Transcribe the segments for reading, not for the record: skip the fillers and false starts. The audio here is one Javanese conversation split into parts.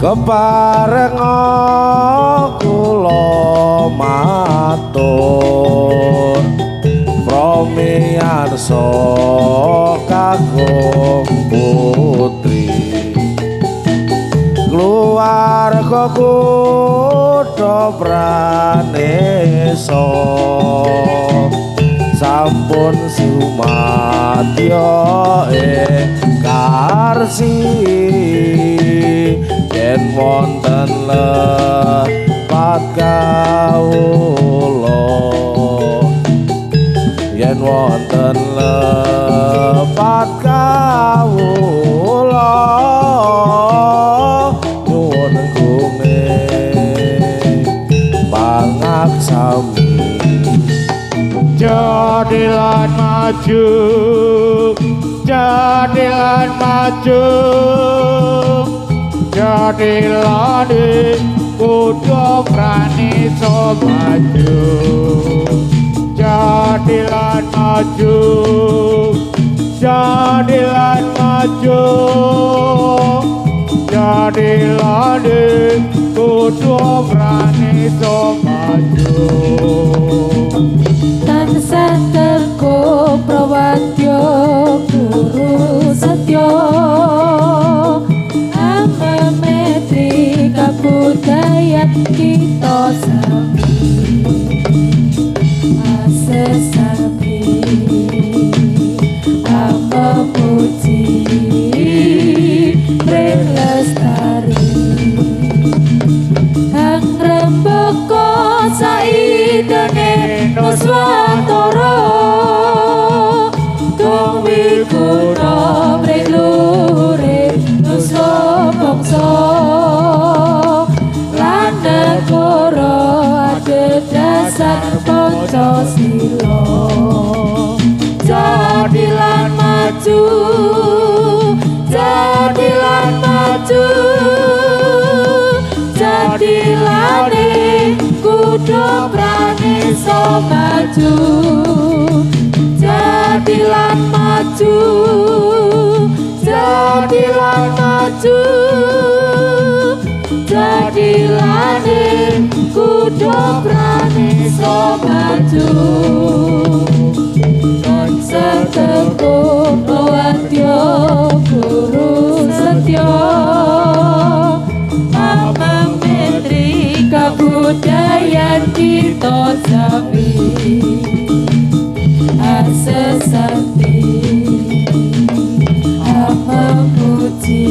kepareng kula matur promiyarsa kakung putri keluarga kutha Pranesa sampun sumadya karsi yen wonten lepat kawula yen wonten lepat kawula nyuwun gumeng pangaksami jadilan maju jadilan maju jadilan kutha Pranesa maju jadilan maju jadilan maju jadilan kutha Pranesa maju tansah teko prawadya guru satya amemetri kabudayan kita sami asesami amemuji prelestari angrembaka saidene nuswantara tung wiguna mrelure nusa bangsa lan negara adhedhasar Pancasila jadilan maju jadilan maju jadilane kutha Pranesa maju jadilan maju jadilan maju jadilane kutha Pranesa maju tansah teko prawadya guru satya amemetri kabudayan kita sami asesati amemuji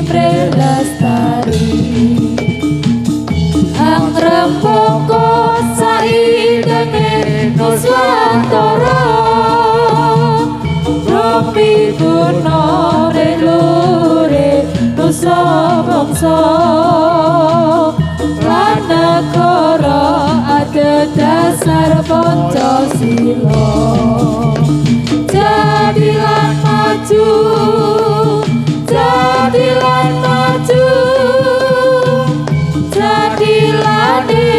prelestari angrembaka saidene nuswantara rumiguna relure nusa bangsa lan negara adhedhasar Pancasila jadilan maju jadilan maju jadilane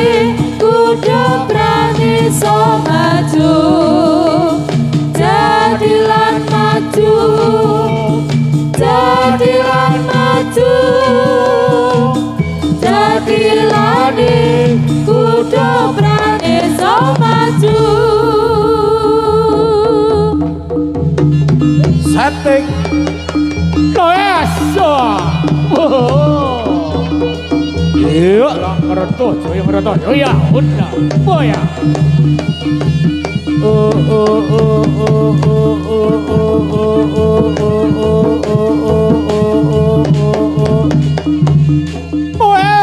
kutha Pranesa maju jadilan maju jadilan maju jadilane kutha Pranesa maju setting Noesa iya meretuh joya meretuh joya udah boya oh iya oh iya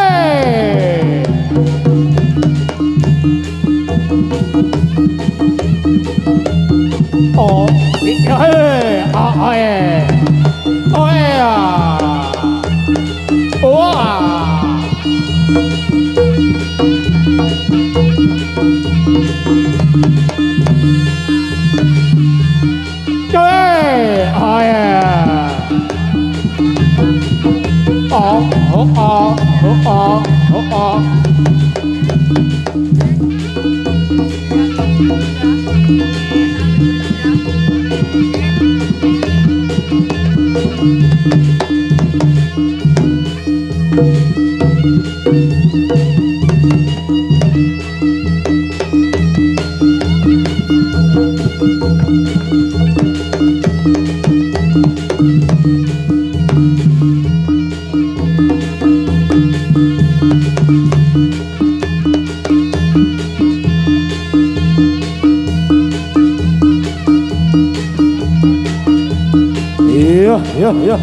yo yo.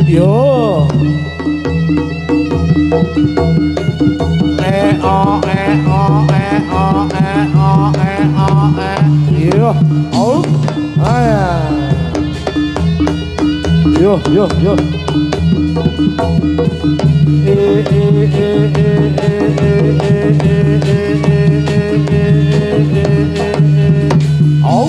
Yo. Yo. Oh. Yo yo yo. Oh.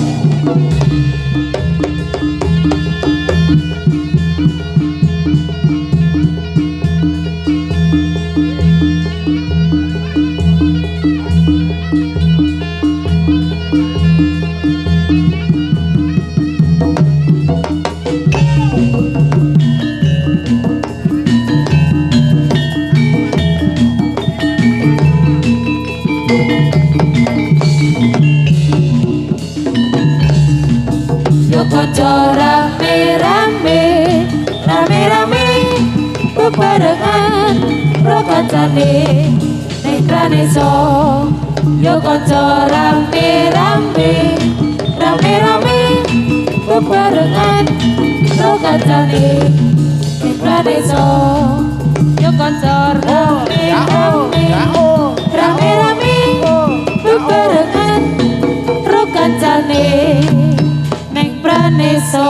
Kanca rame-rame, rame-rame bebarengan ro kancane ning praneso. Yo kanca rame-rame, rame-rame bebarengan ro kancane ning praneso. Yo kanca rame-rame, rame-rame bebarengan ro kancane Praneso.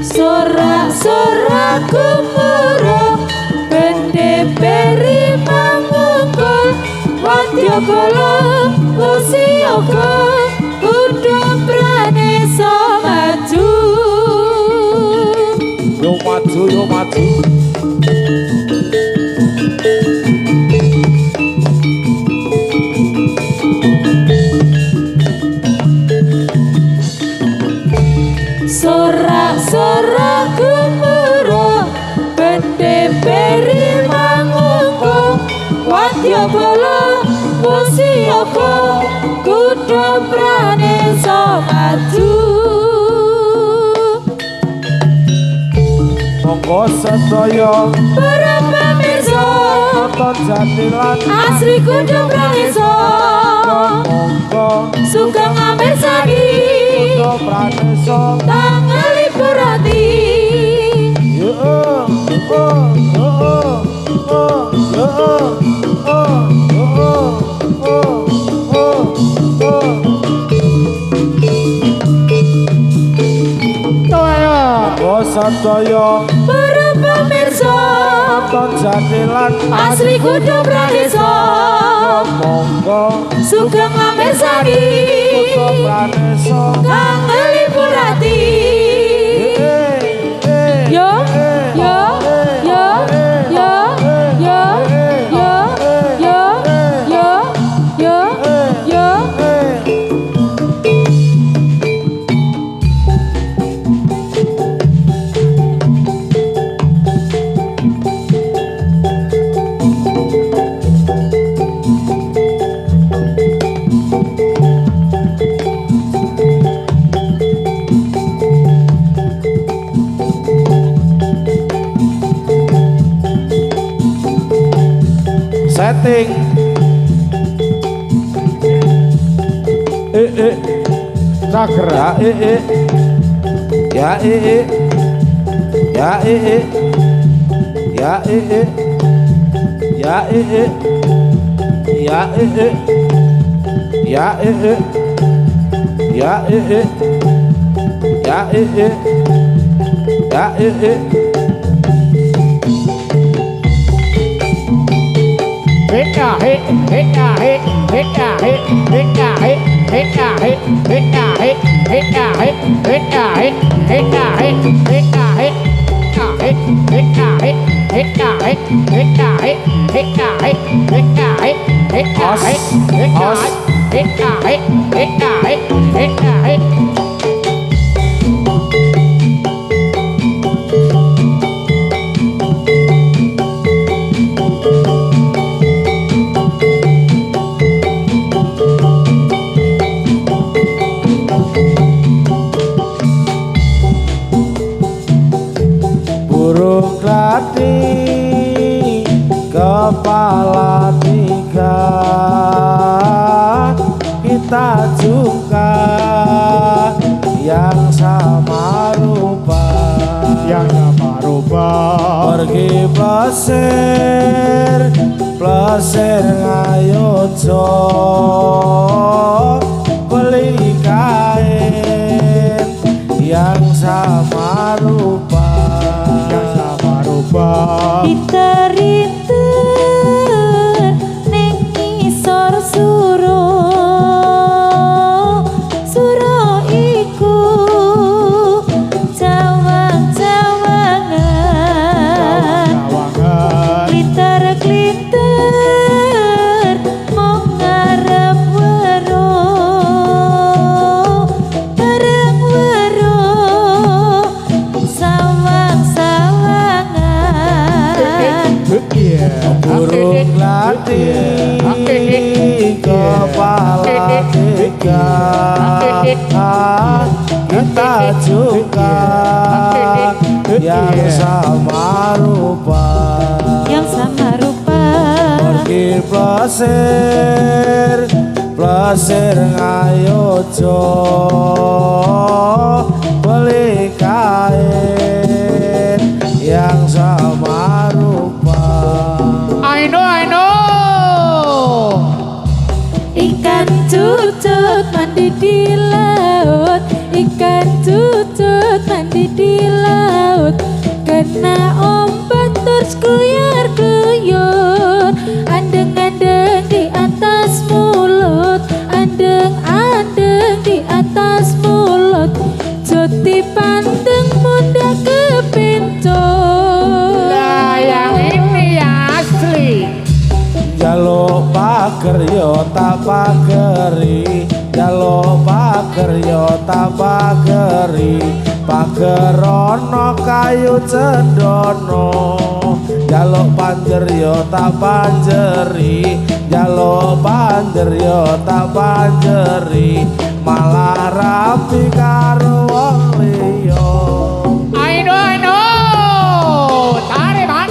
Sorak-sorak gemuruh beri mangungkul wadya bala usiaga kudu praneso maju. Yo maju yo maju. Sorak-sorak gemuruh beri mangungkul wadya bala usiaga kudu praneso maju. Monggo sedaya para pemirsa nonton jatilan asri kudu praneso. monggo Sugeng amirsani kudu praneso. tanggal libur hati. Yo yo monggo sedaya Para pemirsa nonton jatilan asri kudu praneso. monggo Sugeng amirsani kudu praneso. tanggal libur hati. Yo yo yo yo yo yo yo yo yo yo. Setting Cagra. ya ya Ya ya ya ya ya ya ya Heka he, heka he, heka he, heka he, heka he, heka he, heka he, heka he, heka he, heka he, heka he, heka he, heka he, heka he, heka he, heka he, heka he, heka he, heka he, heka he. Burung klati kepala tiga, kita juga yang sama rupa, Yang sama rupa. pergi plesir plesir ngayojo, beli kain yang sama rupa, Yang sama rupa. Pinter-pinter ning ngisor suro, suro iku jawang-jawangan. Cawangan. Klinter-klinter mung ngarep weruh, bareng weruh sawang-sawangan. burung klati kepala tiga, kita juga yang sama rupa, Yang sama rupa, pergi plesir plesir ngayojo, beli kain yang sama rupa. I know. ikan cucut mandi di laut, ikan cucut mandi di laut, kena ombak terus gluyur-gluyur, andeng-andeng di atas mulut, andeng-andeng di atas mulut, joti pandeng munda kepincur. Lah yang ini asli. Jaluk pager yo tak pageri, jaluk pager yo tak pageri, pager ana kayu cendono, jaluk panjer yo tak panjeri, jaluk panjer yo tak panjeri, malah rapi karo wong liya. I know. Tarik man.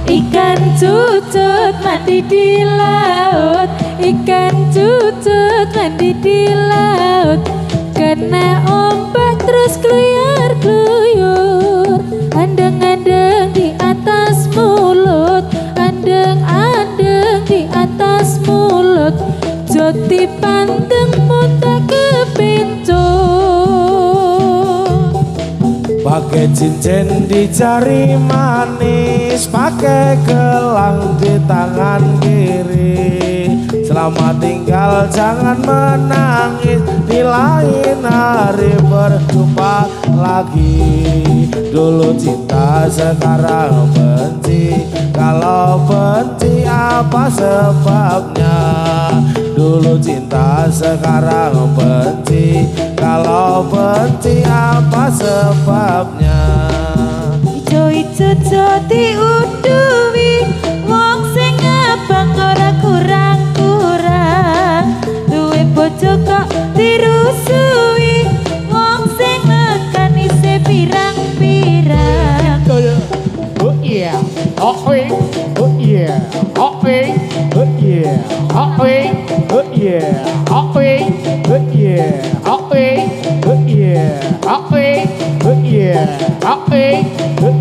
Ikan cucut mandi di laut, ikan cucut mandi di laut, kena ombak terus gluyur-gluyur, andeng-andeng di atas mulut, andeng-andeng di atas mulut, joti pandeng muntah kepincur. Pakai cincin di jari manis, pakai gelang di tangan kiri. Selamat tinggal jangan menangis, di lain hari berjumpa lagi. Dulu cinta sekarang benci, kalau benci apa sebabnya? Dulu cinta sekarang benci, kalau benci apa sebabnya? Ijo-ijo joti unduwi, wong sing abang ora kurang-kurang, duwe bojo kok dirusui, wong sing nekani se pirang-pirang. Oh yeah. Oh yeah. Oh yeah. Oh yeah. Oh yeah. Oh yeah. Oh yeah. Oh yeah. Oh yeah. Oh yeah. Oh yeah. yeah, oh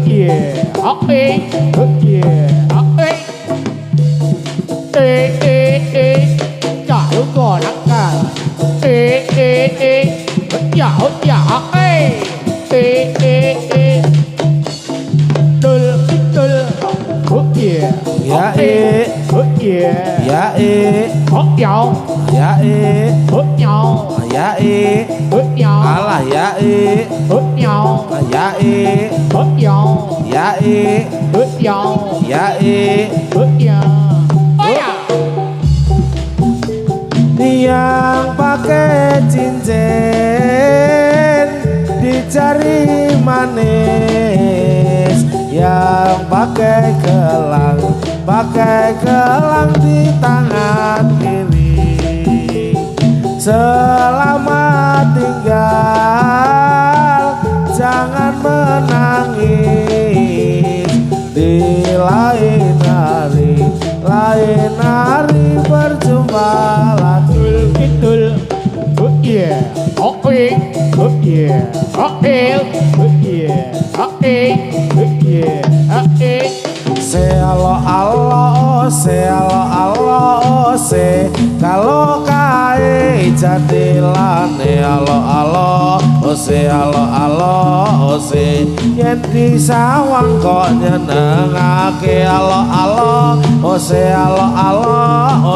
yeah, oh yeah, oh chả đúng rồi lắm cả dạ Ya hốt nhau ya hốt nhau ya hốt nhau alah ya hốt nhau ya hốt nhau ya hốt nhau ya hốt nhau ôi à yang pakai cincin di jari manis, yang pakai gelang di tangan kiri. Selamat tinggal, jangan menangis. Di lain hari berjumpa lagi. Betul oh yeah oh yeah oh yeah oh yeah oh yeah Se Allah se kalau kae jadilane Allah se yen disawang kok nyenengake Allah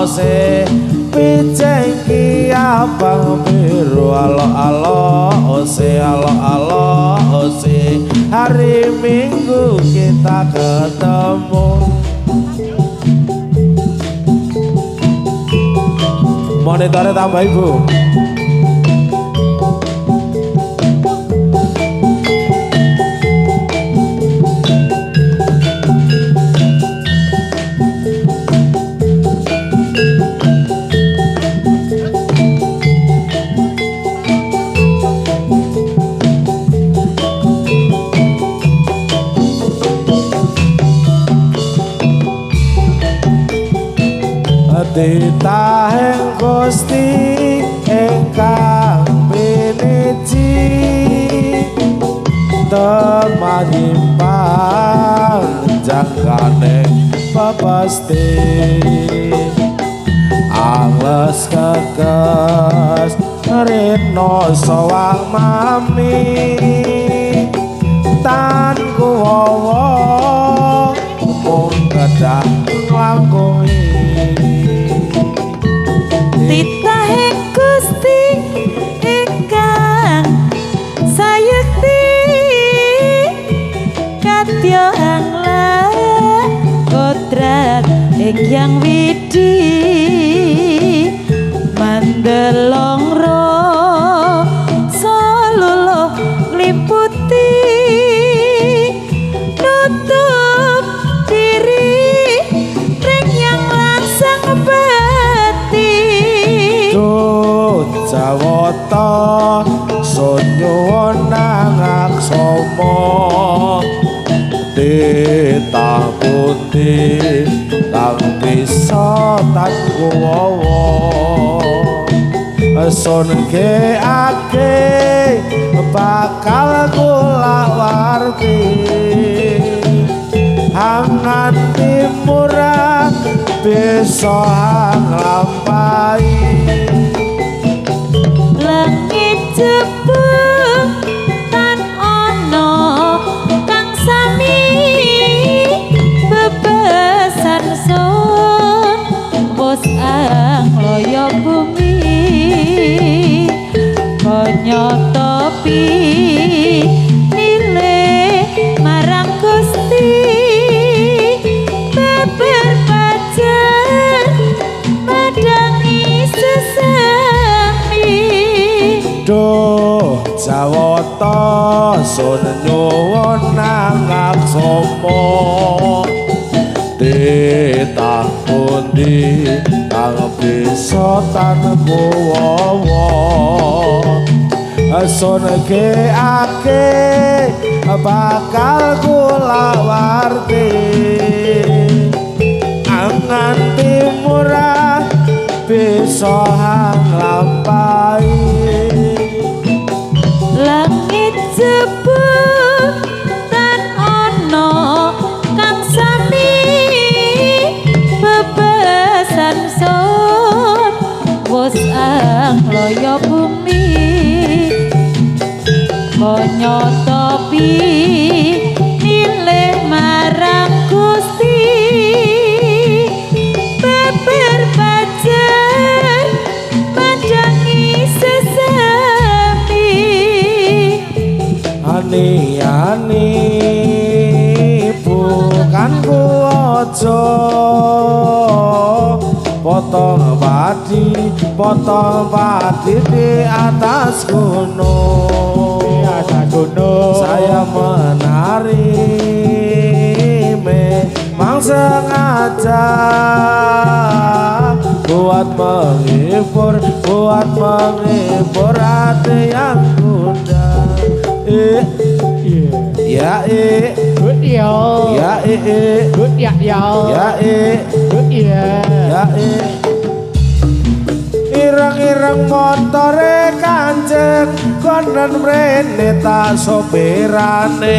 se piceng ki abang biru Allah se hari Minggu kita ketemu. Monitornya tambah ibu. Ditaheng Gusti ingkang piniji temanyimpang jangkane pepesti angles kekes rino sowang mami tan kuwowo mung kedah nglangkungi Titahing Gusti ingkang sayekti kadya angla kodrat ingkang widi mandelong ro saluluh ngliputi nutup diri ring yang langsang Jawata sunyuwun nang aksama titah pundi kang bisa tan kuwawa sun geake bakal kula warti hangan timurah bisa nglampahi langit jebul tan ana kang sami bebesan sun wis angloyo bumi kanyata nilai marang Gusti beber pacar madangi sesami Duh jawata sun nyuwun nang aksama titah pundi kang bisa tan kuwawa sun geake bakal kula warti angan timurah bisa nglampahi langit jebul daya bumi konyotopi nilih marang Gusti beber pajar madangi sesami ani bukan ku ojo potong padi di atas gunung. Di atas gunung. Saya menari memang sengaja buat menghibur hati yang gundah. Ya good yo. Ya Good ya yo. Ya Good ya. Ya ireng-ireng motore Kanjeng konen mrene tak sopirane.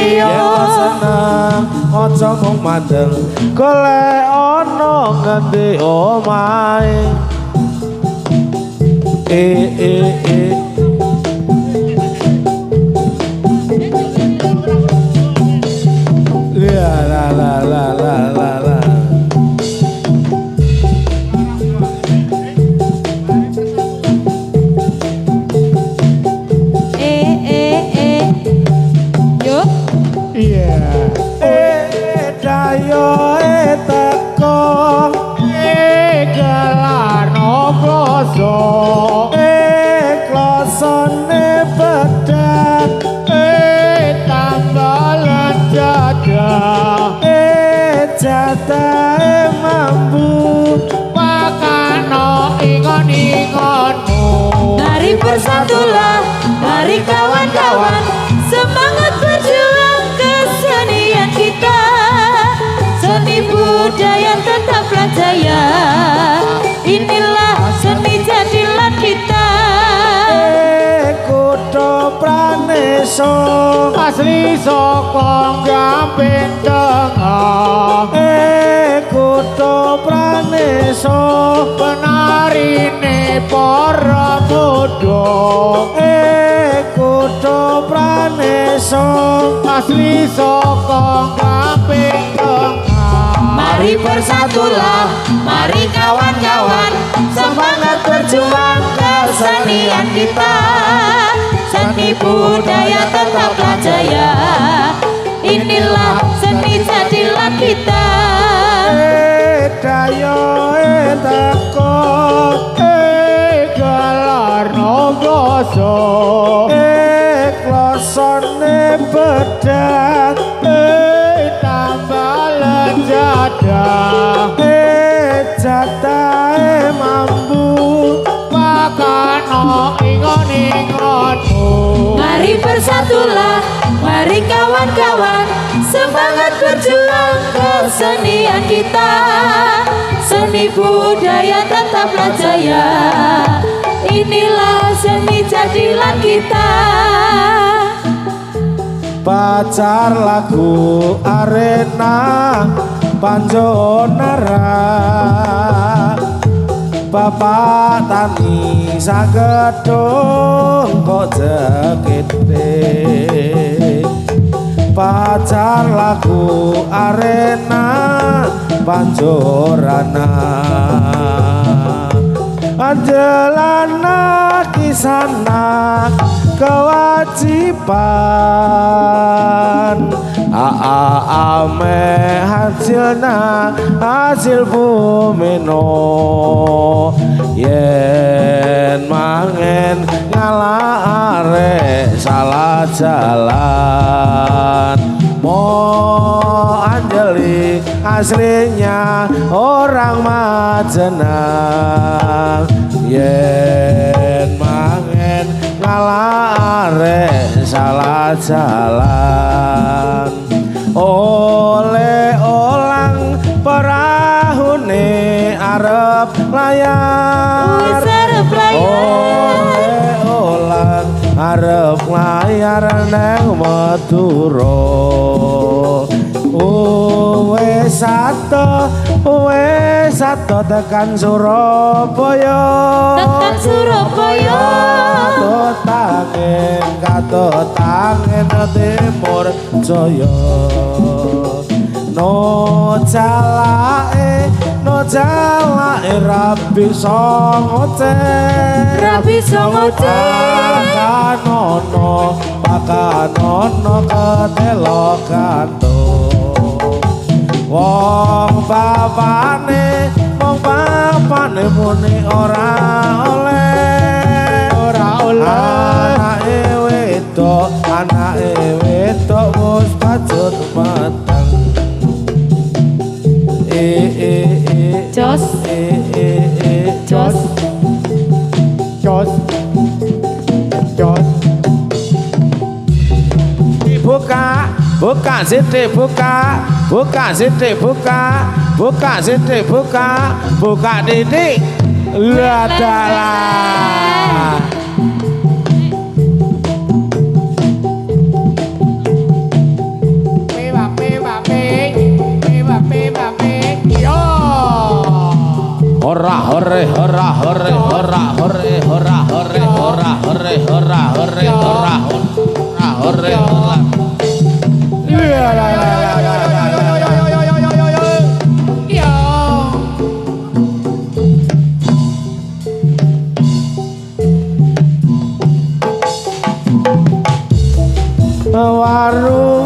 Iya. Yen seneng aja mung mandeng golek ana ngendi omahe. La. Yo Iya. Dayo teko Galano kloso. klosone bedak Tambalan jadah. jatahe mambu Makano ingon-ingonmu. mari bersatulah mari kawan-kawan semangat berjuang kesenian kita seni budaya tetaplah jaya inilah seni jadilah kita kutha praneso Asli sokong gamping tengah. kutha praneso Penarine para muda. kutha praneso Asli sokong gamping tengah. mari bersatulah mari kawan-kawan semangat berjuang kesenian kita seni budaya tetaplah jaya inilah seni jadilah kita dayo teko Galarno kloso. klosone bedak Tambalan jadah. jatahe mambu Makano ingon-ingonmu. mari bersatulah mari kawan-kawan semangat berjuang kesenian kita seni budaya tetaplah jaya inilah seni jadilah kita pacar lagu arena panjonara bapak tani sagedung kok jekete pacar lagu arena panjorana anjelana kisana kewajiban ame hasilna hasil bumino yen mangen ngalah arek salah jalan mo anjeli aslinya orang Majenang yen mangen ngalah arek salah jalan oleh olang perahune arep layar oleh olang arep layar nang Madura wes satu Asto tekan Surabaya Tekan Surabaya Katut angin timur jaya no jalake rabi songoce pakanono ketelo gantung wong bapane muni ora oleh anake wedok wis pajut mateng Jos buka sithik buka titik ladalah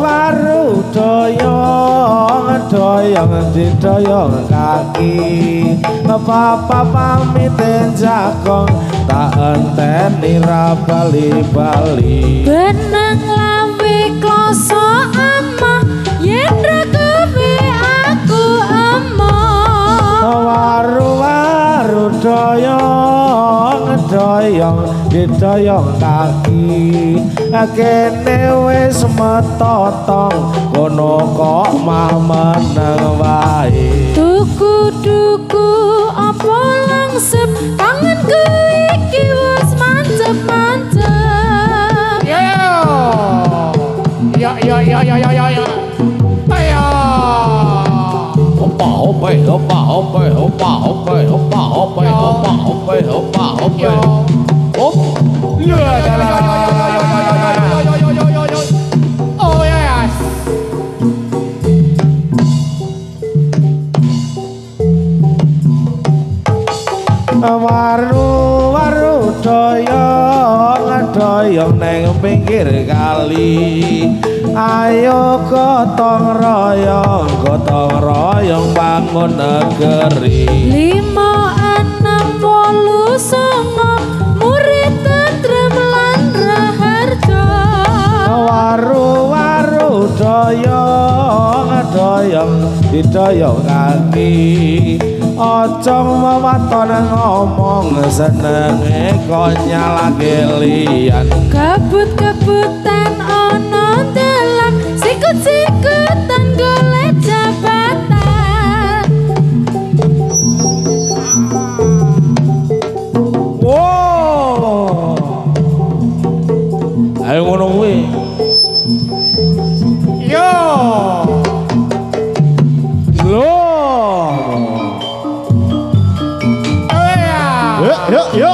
waru doyong kaki papa pamit jagong tak enteni ra bali benang lawe kloso amah yen ra kowe aku waru doyong kaki kene wis metotong kono kok mah meneng wae duku apa langsep kangenku iki wis mancep waru doyong neng pinggir kali ayo gotong royong bangun negeri 5, 6, 8, 9 murid tentrem lan raharja waru doyong kaki ojo mewaton ngomong senenge kok nyalake liyan kabut-kabutan ana dalan sikut-sikutan golek jabatan wow ayo ngono kuwi Yo.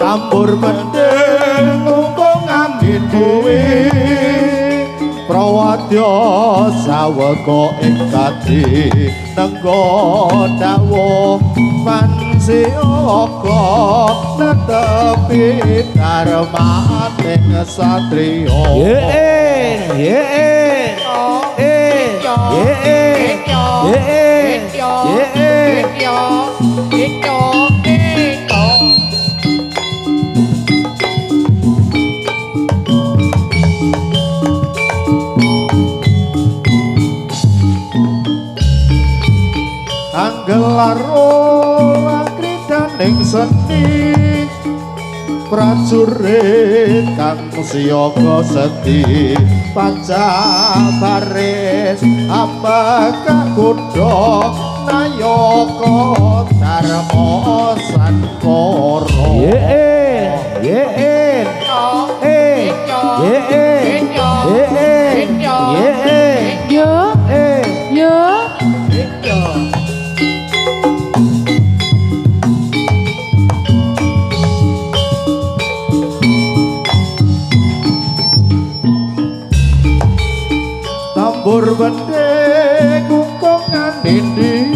Campur mending mumpung angin duwe prawadya sawega ing kati nenggo dawuh pansiaka netepi karmaning satriya anggelar kridaning seni prajurit kang siyaga sedhi pajabaris ambaka kuda nayaka dharma sankara lembur bende kukungan dindi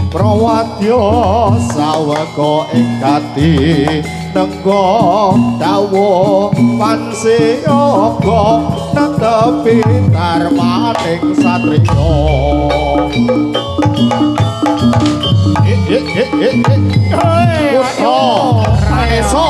prawadya saweka ing kati nengko dawuh panseyoga netepi darmaning satriya Putra Ranesa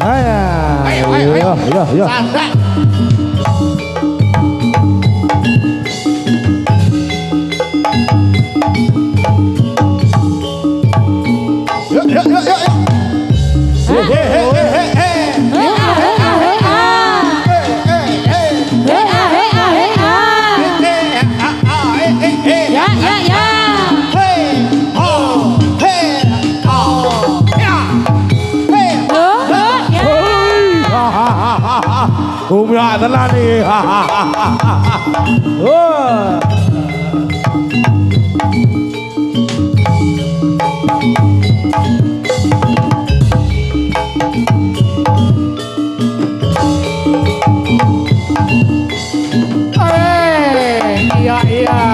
Ayo Ayo Ya. Kumya tenan nih. Iya.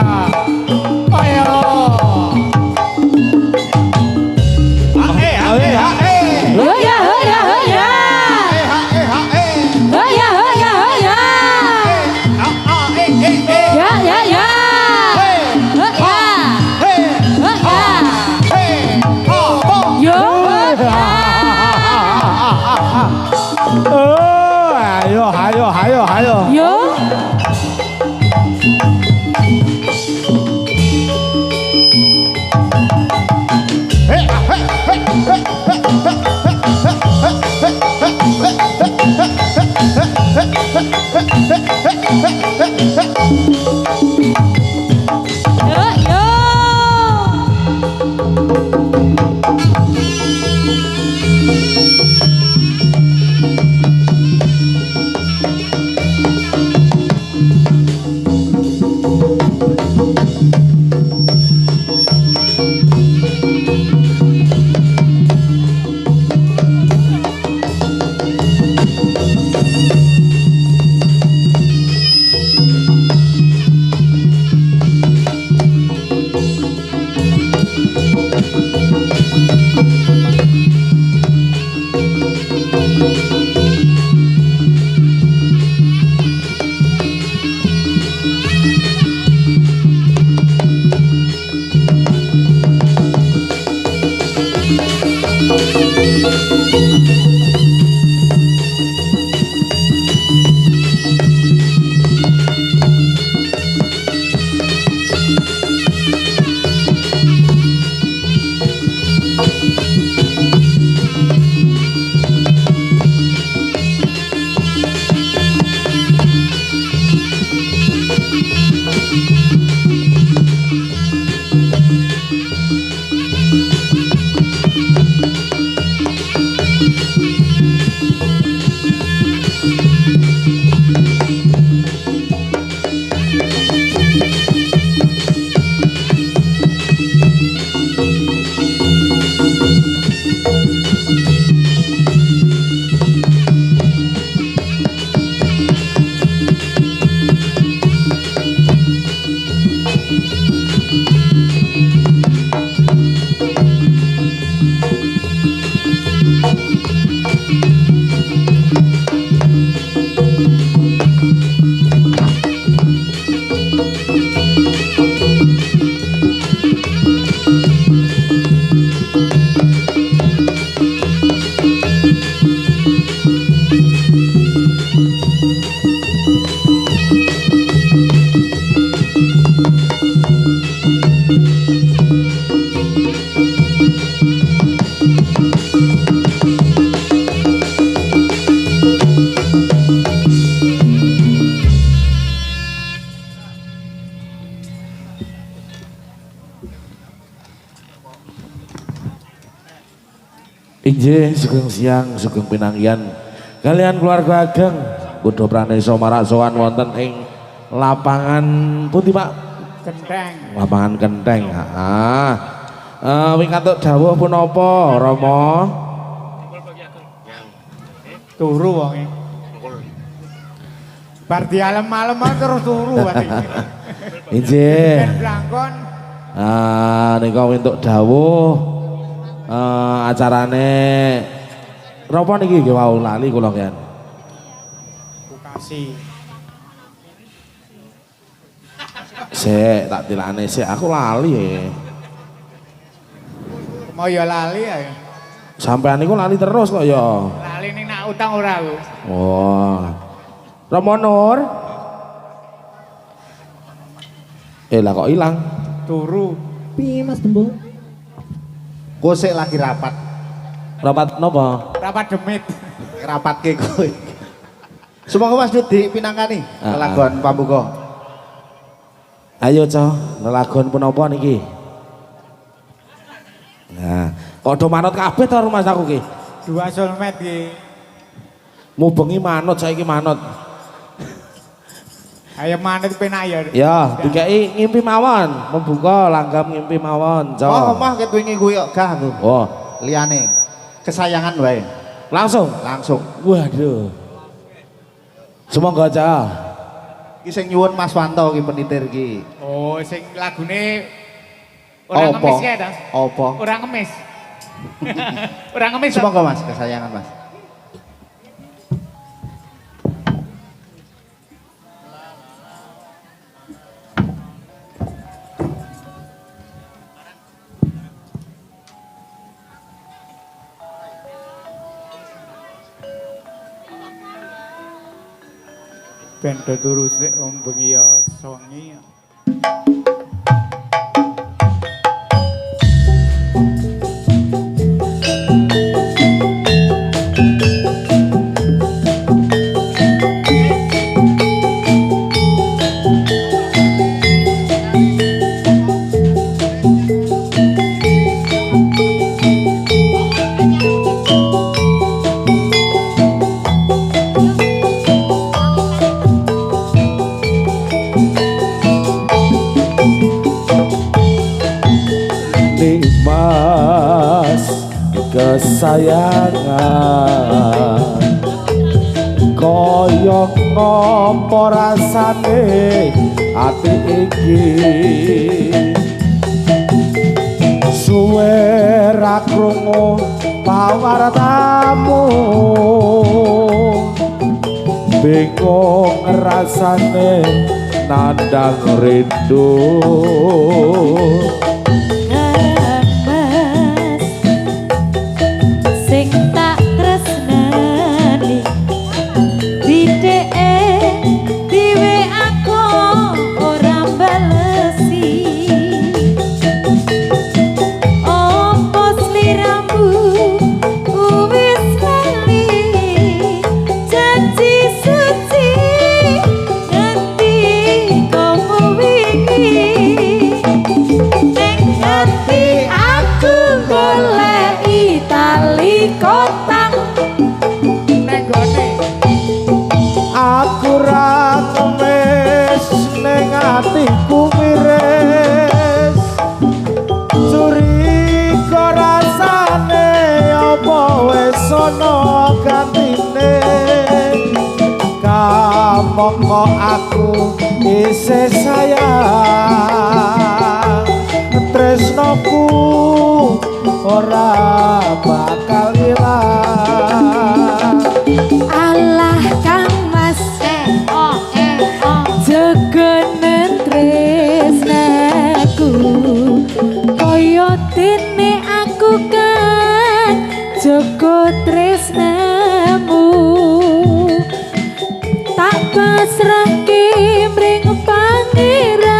Ayo. Ayo. Yo. Injih sugeng siang sugeng pinanggihan kalian keluarga ageng Kudu Praneso marak sowan wonten ing lapangan pundi Pak? Genteng. Lapangan Genteng. Heeh. Wingatuk dawuh punapa Rama? Turu wonge. Bar dialem-alem terus turu ati. Injih. Ben blangkon. Nika entuk dawuh acarane napa niki nggih wau lali kula kian. Bukasi. Sik tak tilane sik aku lali. Mau ya lali ya. Sampean niku lali terus kok ya. Lali ning nak utang ora aku. Oh. Rama Nur. Lah kok ilang? Turu. Piye Mas Dembo? Kosek lagi rapat. Rapat napa? Rapat demit. Rapat ke kowe. Semoga Mas Dudi pinangkani lelagon pambuka. Ayo Cah, lelagon punapa niki? Nah, kok do manut kabeh to rumah aku ki? 2 solmet ki. Mubengi manut saiki manut. Ayo manut penak ya. Ya, dikei ngimpi mawon, membuka langgam ngimpi mawon, Cah. Oh, omah ket wingi kuwi kok gah aku. Oh, Liyane kesayangan wae. langsung. Langsung. Waduh. Semoga Cah. Ki sing nyuwun Mas Wanto ki penitir ki. Oh, sing lagune ora Apa? ngemis kae ta? Apa? Ora ngemis. Ora ngemis. Semoga Mas kesayangan Mas. Ben turu sik wong bengi ya songi. Kesayangan kaya ngopo rasane ati iki suwe ra krungu pawartamu bingung rasane nandang rindu atiku miris curiga rasane apa wis ana gantine kamangka aku isih sayang tresnoku ora bakal ilang Alah Kang Mas jegenen tresnaku kaya dene aku kan jaga tresnamu tak pasrahke mring pangeran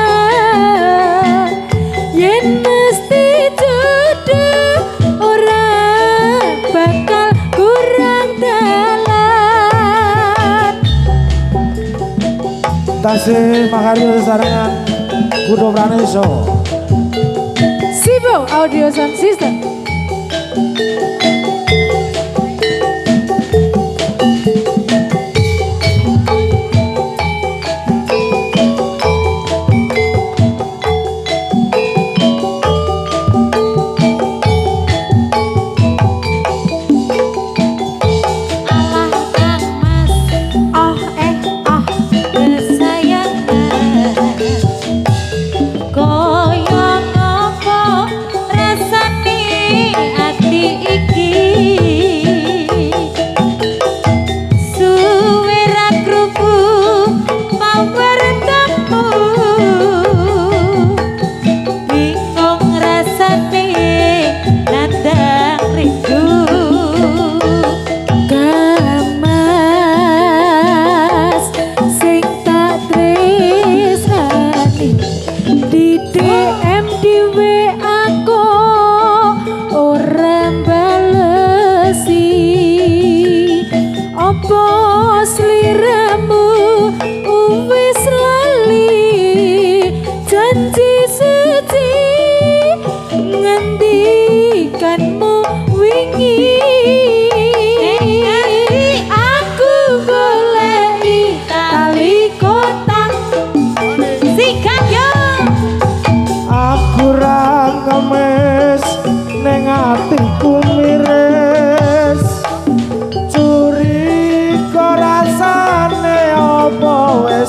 yen mesti jodoh ora bakal kurang dalan tasih makarya sarengan Kudu Praneso Sibo Audio Sound System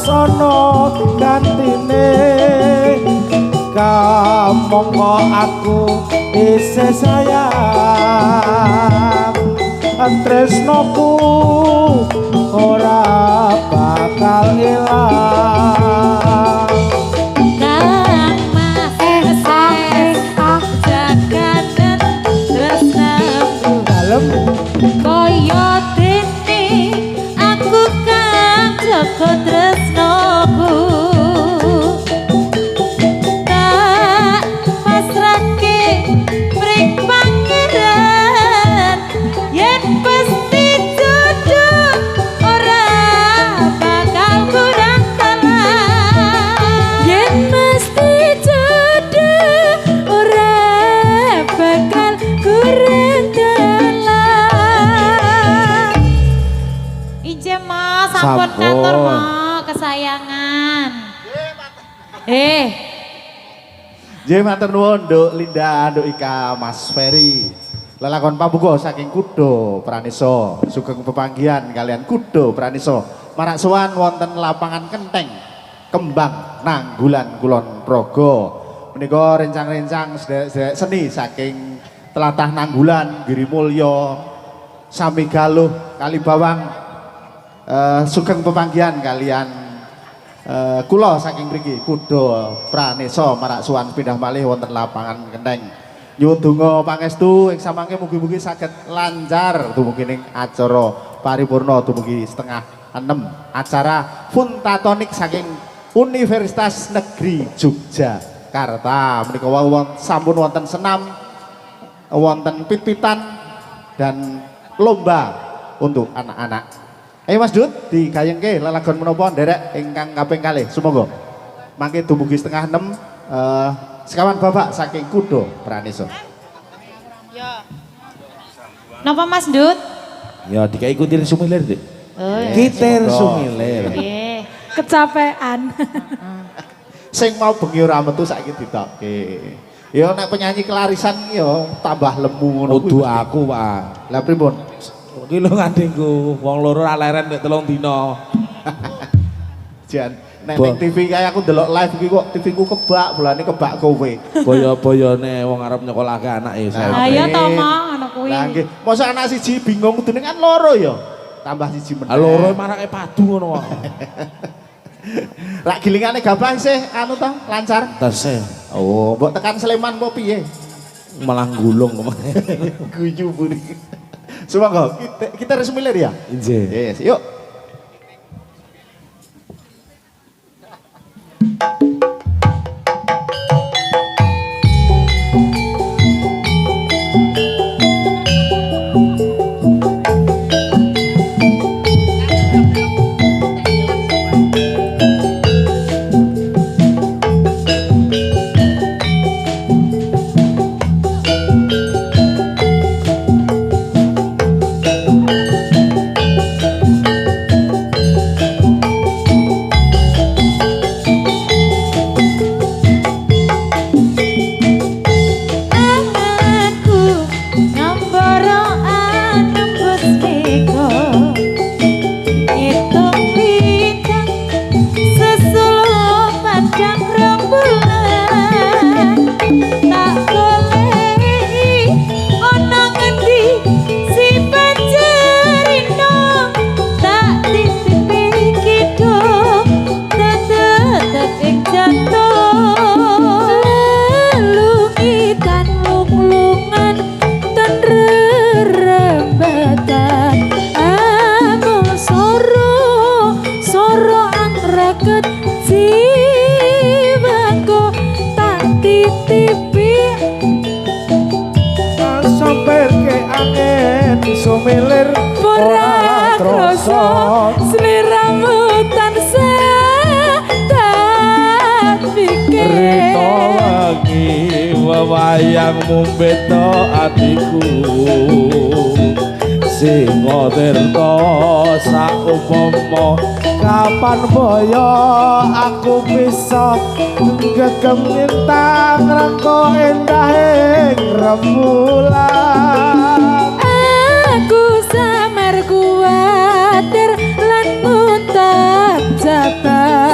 sono gantine kamangka aku isih sayang tresnoku ora bakal ilang Kang Mas jaganen tresnaku dalem kaya dene aku kang jaga tresnaku tak pasrahke mring pangeran yen pasti jodoh ora bakal kurang talang yen mesti jodoh ora bakal kurang talang Ije Mas sampun Sampun. ngatur Mas kesayangan Nggih matur nuwun Nduk Linda, Nduk Ika, Mas Ferry. Lelakon pambuka saking Kudo Pranisa, sugeng pepanggihan kalian Kudo Pranisa. Marak sowan wonten lapangan Kenteng, Kembang, Nanggulan Kulon Progo. Menika rencang-rencang sedherek seni saking tlatah Nanggulan, Girimulya, Sami Galuh, Kalibawang. Sugeng pepanggihan kalian kula saking mriki Kudo Pranisa marak suwan pindah malih wonten lapangan Kenteng. Nyuwun donga pangestu ing samangke mugi-mugi saged lancar dumugi ning acara paripurna dumugi 5:30 acara Funtatonik saking Universitas Negeri Yogyakarta. Menika wau sampun wonten senam, wonten pit-pitan dan lomba untuk anak-anak. Ayo Mas Dut, digayengke lelagon menapa nderek ingkang kaping kalih. Sumangga. Mangke dumugi 5:30 sekawan bapak saking Kudo Pranisa. Napa Mas Dut? ya dikai kutir sumilir Dik. Oh iya. Kitir sumilir Nggih. Kecapean. Sing mau bengi ora metu saiki ditokke. Ya nek penyanyi kelarisan ya tambah lemu ngono kudu aku Pak Lah pripun? iki lho ngandengku wong loro ra leren nek 3 dina Jan, nek ning TV kaya aku ndelok live iki kok TV ku kebak, bulane kebak kowe. boyo-boyone wong arep nyekolahke anake Ah iya to Mang, ana kuwi. Lah nggih, mosok anak siji bingung kudune kan loro ya. Tambah siji meneh. loro marake padu ngono wae Lak gilingane gampang sih anu to, lancar. tese Oh, mbok tekan Sleman apa piye? malah gulung Guyu buri. Sumangga, kita resmi lir ya? inje Yes, yuk. sumilir ora krasa sliramu tansah tak pikir rito wengi wewayangmu beda atiku sing tirta saupama kapan boyo aku bisa gegem lintang rangko endah ing rembulan aku samar kuatir lan ngutak jabat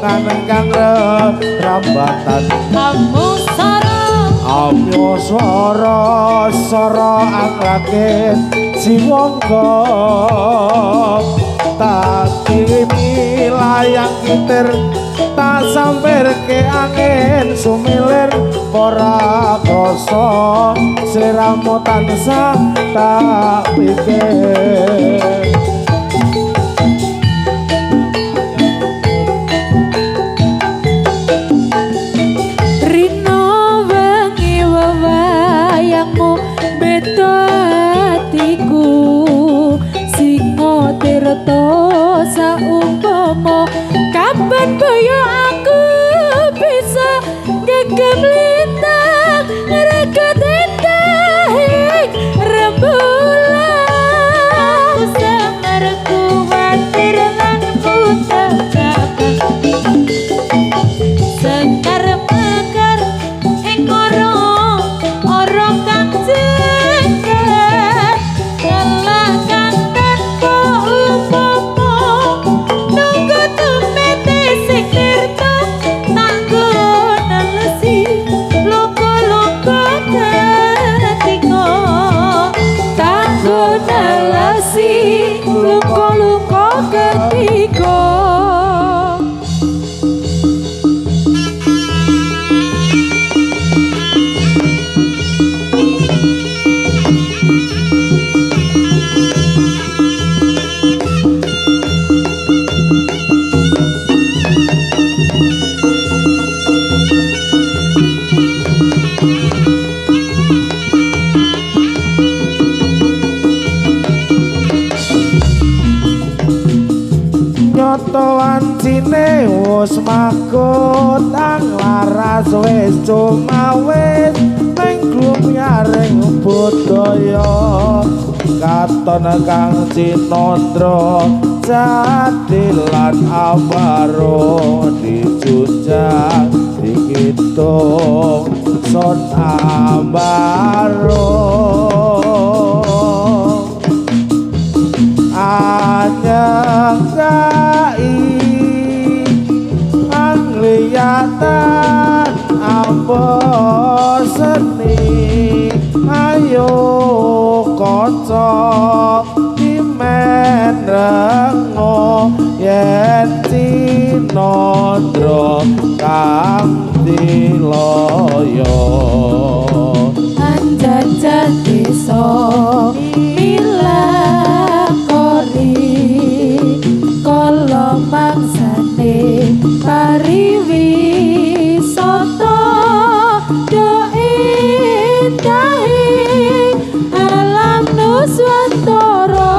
lelungan kang rambatan amyo swara anglaken siwangga tak kirimi layang kitir tak samperke angin sumilir ora krasa sliramu tansah tak pikir. Rino wengi wewayangmu beda atiku singo tirta saumpama kapan boyo aku bisa gegem lintang reget endahing rembulan semar kuwatir lan buta sekar mekar ing ora kang jengker kelakan tanpa upama nunggu tumete sing tirta tanggo nelesi loko-loko ketika tanggo nelesi loko-loko ketika. nyoto wancine wis makut ang laras wis cumawis ning glumyaring budaya katon kang cinandra jadilan abaro dicujang dikitung son ambaro anyangkai angliyatan ambo seni ayo kanca dimen rengo yen cinandra kang dilaya anjajan desa kala mangsane pariwisata doendahe alam nuswantara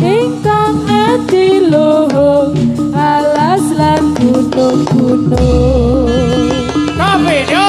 ingkang adiluhung alas lan gunung-gunung Kapinya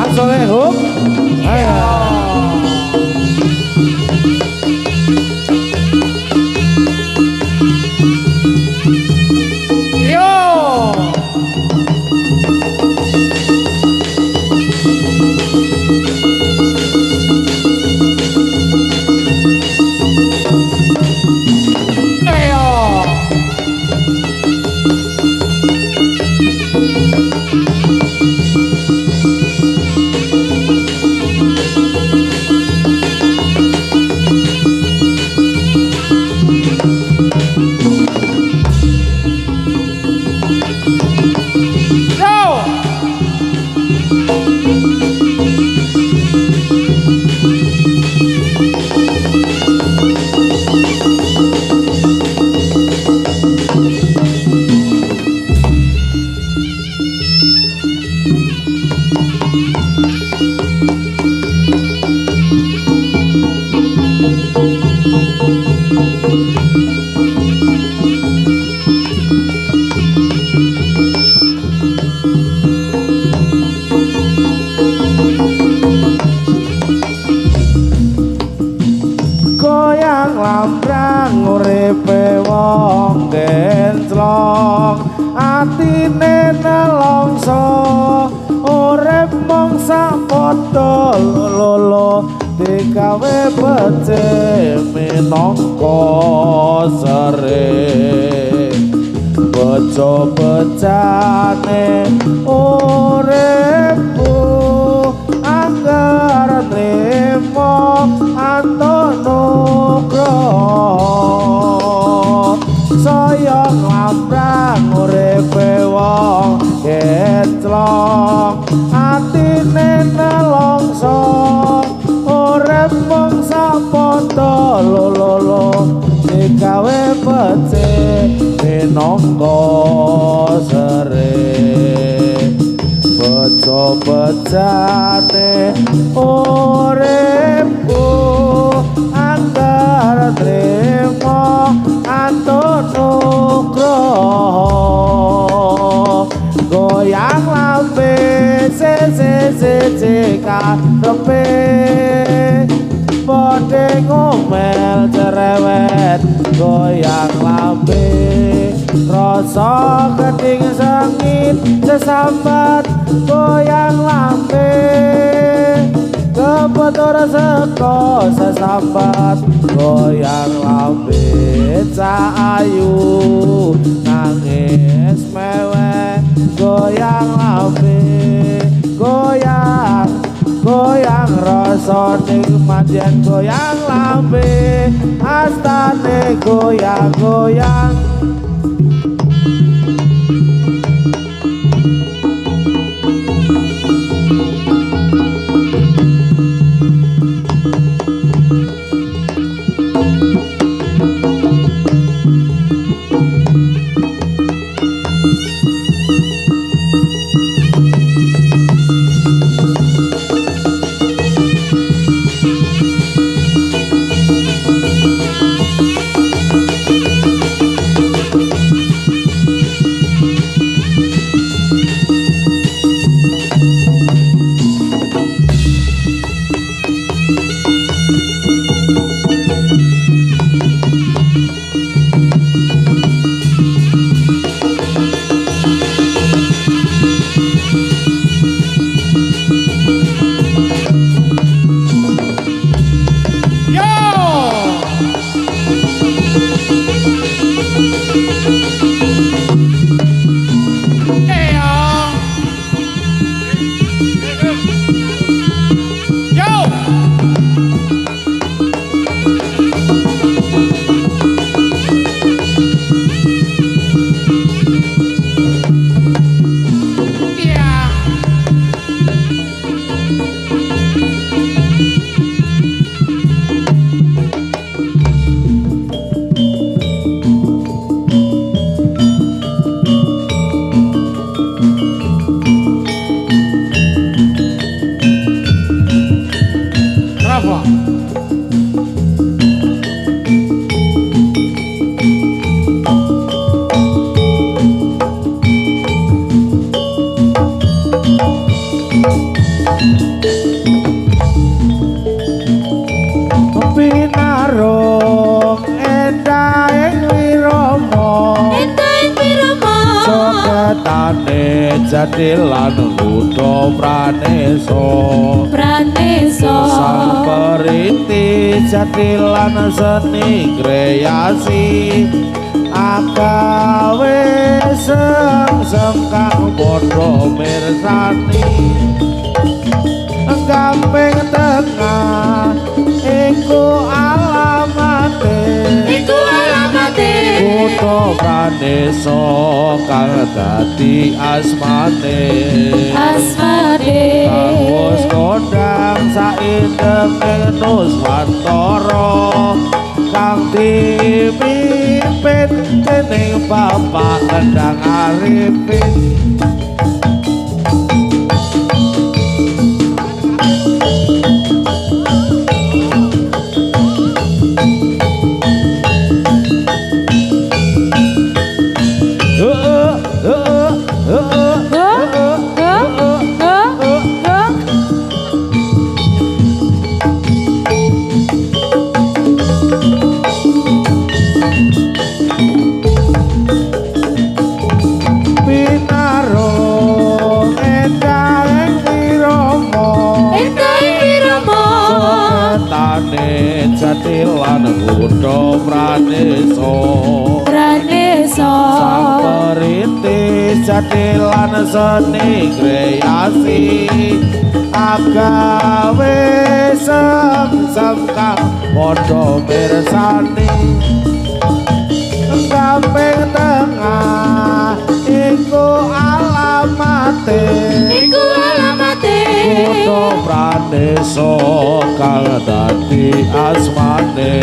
asole hup ayo padha lolo digawe pece minangka sering beco-becane uripku anggar nrimo antonugroho saya nglambrang uripe wong keclong atine nelongso urip mung sapodo lolo digawe pece minangka sering beco-becane uripku anggar trimo antonugroho goyang lambe se karepe padhe ngomel cerewet goyang lambe rasa keting sengit sesambat goyang lambe kebetur seko sesambat goyang lambe cah ayu nangis mewek goyang lambe goyang goyang rasa nikmat yen goyang lambe astane goyang goyang Pinarung endah ing wirama soketane jadilan kutha Praneso sang periti jadilan seni kreasi agawe seng kang padha mirsani gamping tengah iku alamate kutha Praneso kang dadi asmane kang wis kondang saindeng Nuswantara kang dipimpin dening Bapak Endang Arifin Pinarung praneso Praneso sang perintis jati lan seni kreasi agawe sem kang padha mirsani samping tengah iku alamate Iku alamate kutha praneso kang dadi asmane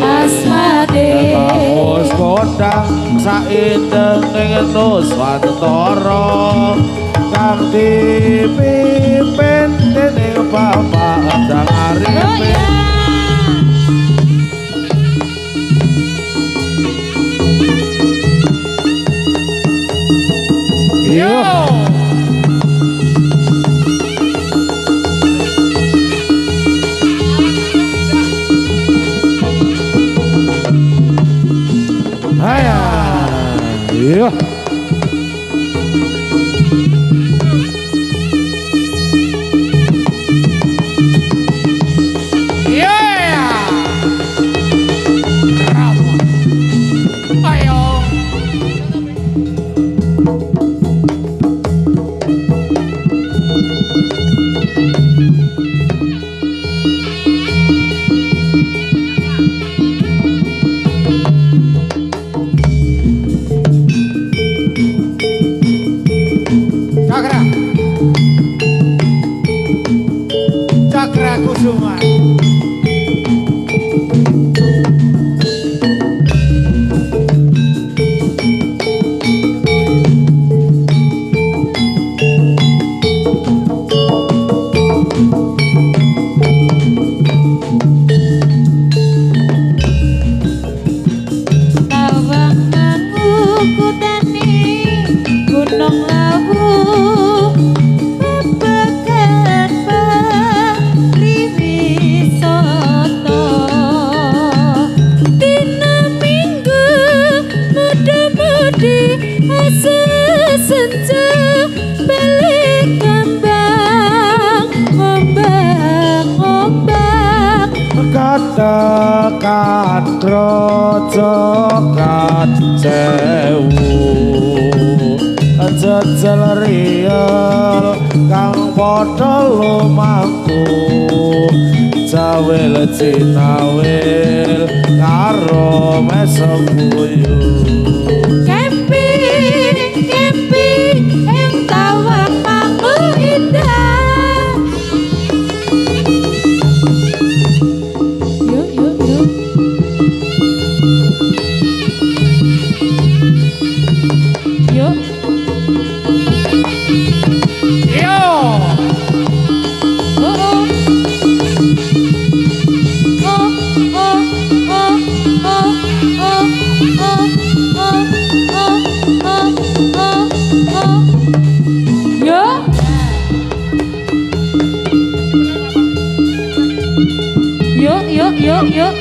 Asmade Kamus kodang saindenging Nuswantara kang dipimpin dening Bapak Endang Oh Arifin ya Yo. Haya iya Yeah. Rama. Ayo. Cakra. Cakra Kusuma. Tawang manguku tani Gunung Lawu Bebekan Riwi Soto Dina minggu Muda-mudi Asa senja Balik kembang Ombang-ombang katakan rojokan sewu jejel riel kang padha lumaku jawil cinawil karo mesem buyu Camping Yang tawang mangu indah Yuk Yuk Yo. Oh oh Oh oh oh oh oh oh oh Yuk Yuk Yuk Yuk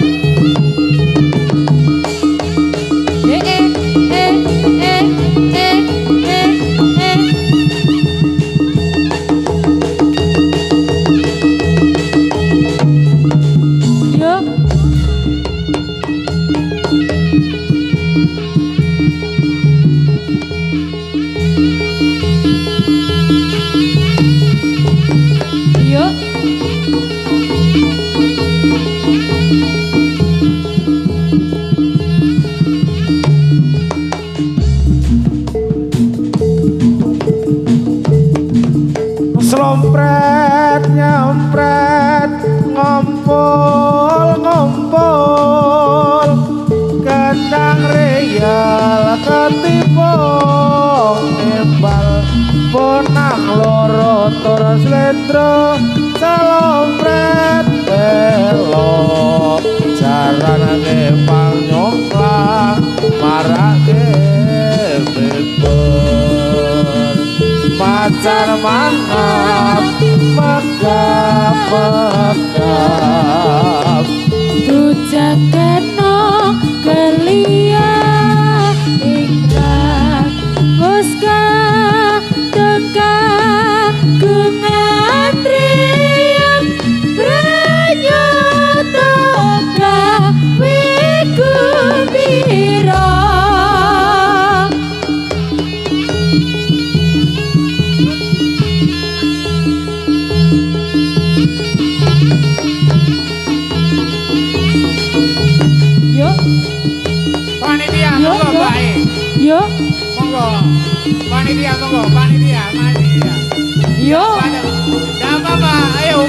slompret nyampret ngumpul kendang reyal ketipu nimbal ponang loro tur slendro slompret belok jarane panyongklang marake beber macan mangap megap Tujakeno kelia ingkang muska tengka kungatrian pranyoto kawiku panitia monggo, panitia. Yo. Enggak apa-apa, ayo.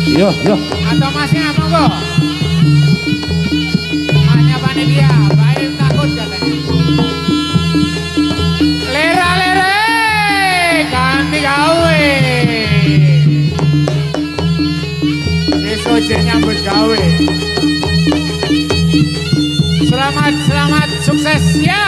Yo, yo. Atau masnya monggo. Hanya panitia, baik takut katanya. Lera, ganti gawe. Besok nyambut gawe. Selamat, sukses ya.